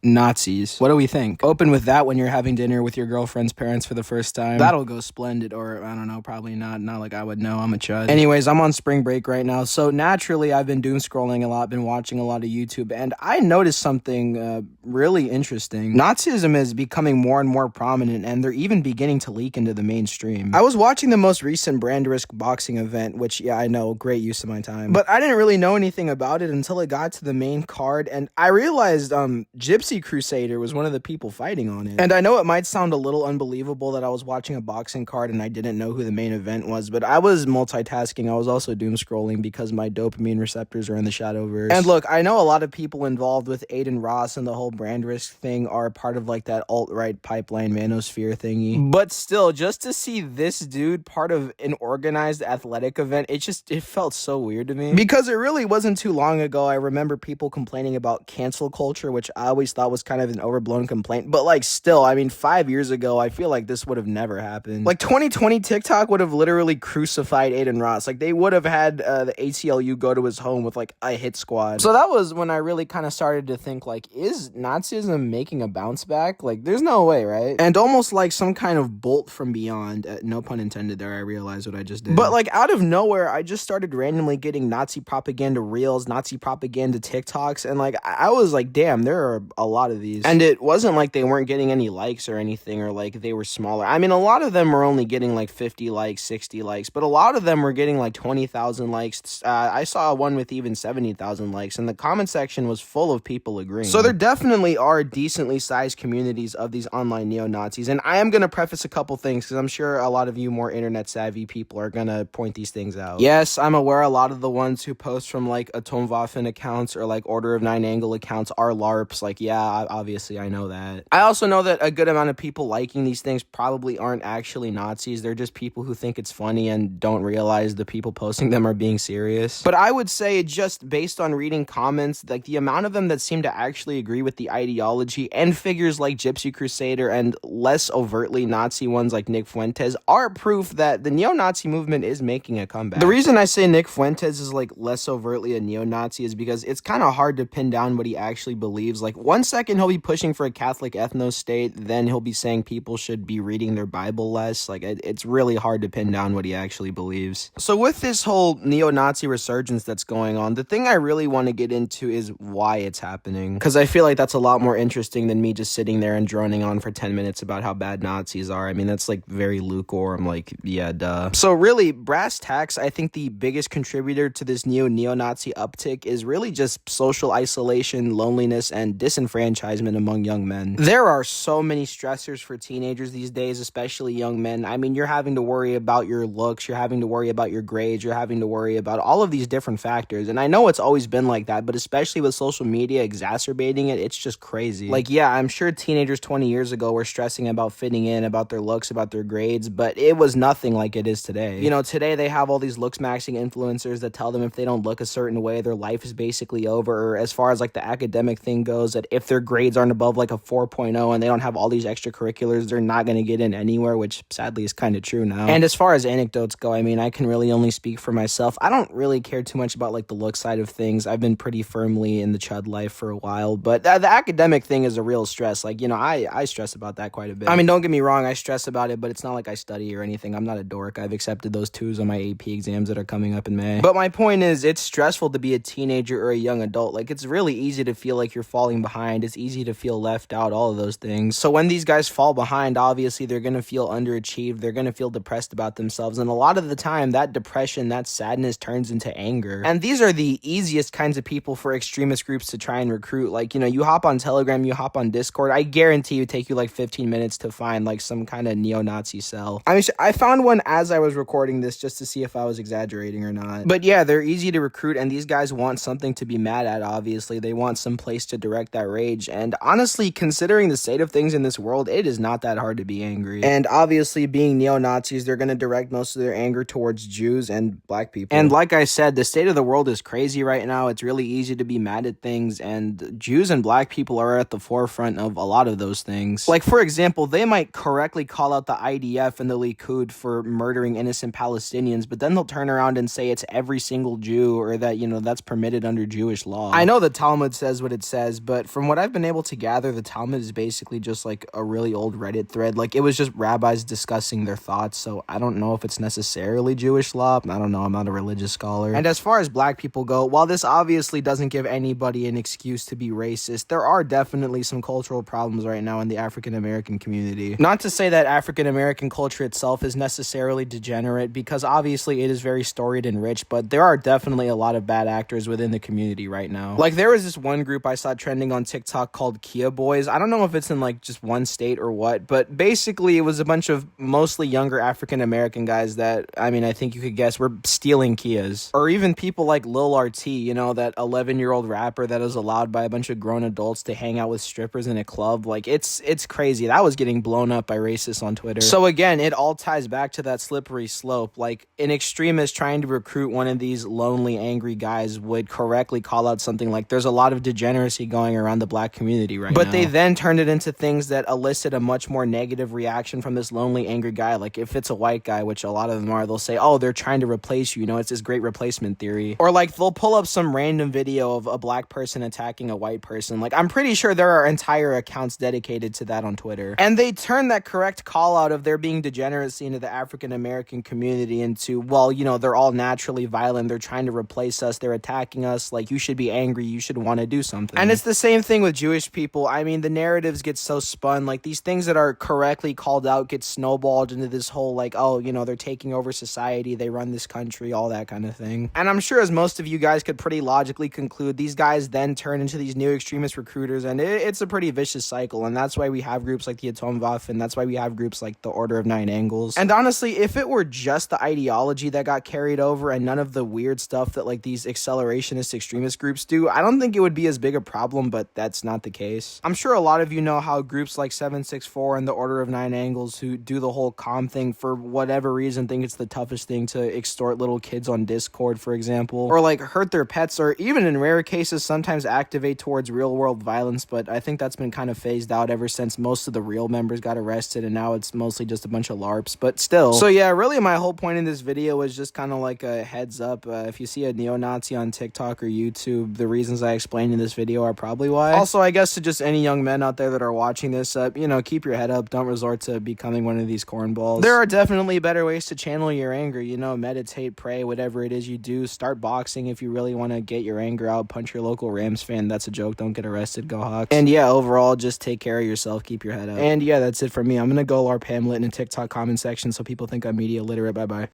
Nazis. What do we think? Open with that when you're having dinner with your girlfriend's parents for the first time. That'll go splendid, or I don't know, probably not. Not like I would know, I'm a chud. Anyways, I'm on spring break right now, so naturally I've been doom scrolling a lot, been watching a lot of YouTube, and I noticed something really interesting. Nazism is becoming more and more prominent, and they're even beginning to leak into the mainstream. I was watching the most recent brand risk boxing event, which, yeah, I know, great use of my time, but I didn't really know anything about it until it got to the main card, and I realized Gypsy Crusader was one of the people fighting on it. And I know it might sound a little unbelievable that I was watching a boxing card and I didn't know who the main event was, but I was multitasking. I was also doom scrolling because my dopamine receptors are in the Shadowverse. And look, I know a lot of people involved with Aiden Ross and the whole brand risk thing are part of like that alt-right pipeline manosphere thingy, but still, just to see this dude part of an organized athletic event, it felt so weird to me, because it really wasn't too long ago I remember people complaining about cancel culture, which I always thought was kind of an overblown complaint, but like still, I mean, 5 years ago I feel like this would have never happened. Like 2020 TikTok would have literally crucified Aiden Ross. Like they would have had the ACLU go to his home with like a hit squad. So that was when I really kind of started to think, like, is Nazism making a bounce back? Like there's no way, right? And almost like some kind of bolt from beyond, no pun intended there, I realized what I just did, but like out of nowhere I just started randomly getting Nazi propaganda reels, Nazi propaganda TikToks, and like I was like, damn, there are a lot of these. And it wasn't like they weren't getting any likes or anything, or like they were smaller. I mean, a lot of them were only getting like 50 likes, 60 likes, but a lot of them were getting like 20,000 likes. I saw one with even 70,000 likes, and the comment section was full of people agreeing. So there definitely are decently sized communities of these online neo-Nazis, and I am going to preface a couple things because I'm sure a lot of you more internet savvy people are going to point these things out. Yes, I'm aware a lot of the ones who post from like Atomwaffen accounts or like Order of Nine Angle accounts are LARPs. Like, yeah, obviously I know that. I also know that a good amount of people liking these things probably aren't actually Nazis. They're just people who think it's funny and don't realize the people posting them are being serious. But I would say, just based on reading comments, like the amount of them that seem to actually agree with the ideology and figures like Gypsy Crusader and less overtly Nazi ones like Nick Fuentes are proof that the neo-Nazi movement is making a comeback. The reason I say Nick Fuentes is like less overtly a neo-Nazi is because it's kind of hard to pin down what he actually believes. Like one second he'll be pushing for a Catholic ethno-state, then he'll be saying people should be reading their Bible less. Like it's really hard to pin down what he actually believes. So with this whole neo-Nazi resurgence that's going on, the thing I really want to get into is why it's happening, because I feel like that's a lot more interesting than me just sitting there and droning on for 10 minutes about how bad Nazis are. I mean, that's like very lukewarm, like, yeah, duh. So really, brass tacks, I think the biggest contributor to this neo-Nazi uptick is really just social isolation, loneliness, and disenfranchisement among young men. There are so many stressors for teenagers these days, especially young men. I mean, you're having to worry about your looks, you're having to worry about your grades, you're having to worry about all of these different factors. And I know it's always been like that, but especially with social media exacerbating it, it's just crazy. Like, yeah, I'm sure teenagers 20 years ago were stressing about fitting in, about their looks, about their grades, but it was nothing like it is today. You know, today they have all these looks maxing influencers that tell them if they don't look a certain way, their life is basically over. Or as far as like the academic thing goes, that if their grades aren't above like a 4.0 and they don't have all these extracurriculars, they're not going to get in anywhere, which sadly is kind of true now. And as far as anecdotes go, I mean, I can really only speak for myself. I don't really care too much about like the look side of things. I've been pretty firmly in the chud life for a while, but the academic thing is a real stress. Like, you know, I stress about that quite a bit. I mean, don't get me wrong, I stress about it, but it's not like I study or anything. I'm not a dork. I've accepted those 2s on my AP exams that are coming up in May. But my point is, it's stressful to be a teenager or a young adult. Like, it's really easy to feel like you're falling behind. It's easy to feel left out, all of those things. So when these guys fall behind, obviously they're going to feel underachieved. They're going to feel depressed about themselves. And a lot of the time, that depression, that sadness turns into anger. And these are the easiest kinds of people for extremist groups to try and recruit. Like, you know, you hop on Telegram, you hop on Discord, I guarantee it take you like 15 minutes to find like some kind of neo-Nazi cell. I mean, I found one as I was recording this just to see if I was exaggerating or not. But yeah, they're easy to recruit, and these guys want something to be mad at, obviously. They want some place to direct that rage. And honestly, considering the state of things in this world, it is not that hard to be angry. And obviously, being neo-Nazis, they're going to direct most of their anger towards Jews and black people. And like I said, the state of the world is crazy right now. It's really easy to be mad at things, and Jews and black people are at the forefront of a lot of those things. Like, for example, they might correctly call out the IDF and the Likud for murdering innocent Palestinians, but then they'll turn around and say it's every single Jew, or that, you know, that's permitted under Jewish law. I know the Talmud says what it says, but from what I've been able to gather, the Talmud is basically just like a really old Reddit thread. Like, it was just rabbis discussing their thoughts, so I don't know if it's necessarily Jewish law. I don't know, I'm not a religious scholar. And as far as black people go, while this obviously doesn't give anybody an excuse to be racist, there are definitely some cultural problems right now in the African American community. Not to say that African American culture itself is necessarily degenerate, because obviously it is very storied and rich, but there are definitely a lot of bad actors within the community right now. Like, there was this one group I saw trending on TikTok called Kia Boys. I don't know if it's in like just one state or what, but basically it was a bunch of mostly younger African American guys that, I mean, I think you could guess were stealing Kias. Or even people like Lil RT, you know, that 11-year-old rapper that is allowed by a bunch of grown adults to hang out with strippers in a club. Like, it's crazy. That was getting blown up by racists on Twitter. So again, it all ties back to that slippery slope. Like, an extremist trying to recruit one of these lonely, angry guys would correctly call out something like, there's a lot of degeneracy going around the black community right now. But they then turned it into things that elicit a much more negative reaction from this lonely, angry guy. Like, if it's a white guy, which a lot of them are, they'll say, oh, they're trying to replace you. You know, it's this great replacement theory. Or like, they'll pull up some random video of a black person attacking a white person. Like, I'm pretty sure there are entire accounts dedicated to that on Twitter. And they turn that correct call out of there being degeneracy into the African American community into, well, you know, they're all naturally violent. They're trying to replace us. They're attacking us. Like, you should be angry. You should want to do something. And it's the same thing with Jewish people. I mean, the narratives get so spun. Like, these things that are correctly called out get snowballed into this whole, like, oh, you know, they're taking over society. They run this country, all that kind of thing. And I'm sure, as most of you guys could pretty logically conclude, these guys then turn into these new extremist recruiters, and it's a pretty vicious cycle. And that's why we have groups like the Atomwaffen, and that's why we have groups like the Order of Nine Angles. And honestly, if it were just the ideology that got carried over and none of the weird stuff that like these accelerationist extremist groups do, I don't think it would be as big a problem, but that's not the case. I'm sure a lot of you know how groups like 764 and the Order of Nine Angles, who do the whole calm thing for whatever reason, think it's the toughest thing to extort little kids on Discord, for example, or like hurt their pets, or even in rare cases sometimes activate towards real world violence. But I think that's been kind of phased out ever since most of the real members got arrested, and now it's mostly just a bunch of LARPs, but still. So yeah, really my whole point in this video was just kind of like a heads up. If you see a neo-Nazi on TikTok or YouTube, the reasons I explained in this video are probably why. Also, I guess to just any young men out there that are watching this, you know, keep your head up. Don't resort to becoming one of these cornballs. There are definitely better ways to channel your anger, you know, meditate, pray, whatever it is you do. Start boxing if you really want to get your anger out. Punch your local Rams fan. That's a joke. Don't get arrested. Go Hawks. And yeah, overall, just take care of yourself. Keep your head up. And yeah, that's it for me. I'm gonna go LARP Hamlet in the TikTok comment section so people think I'm media literate. Bye-bye.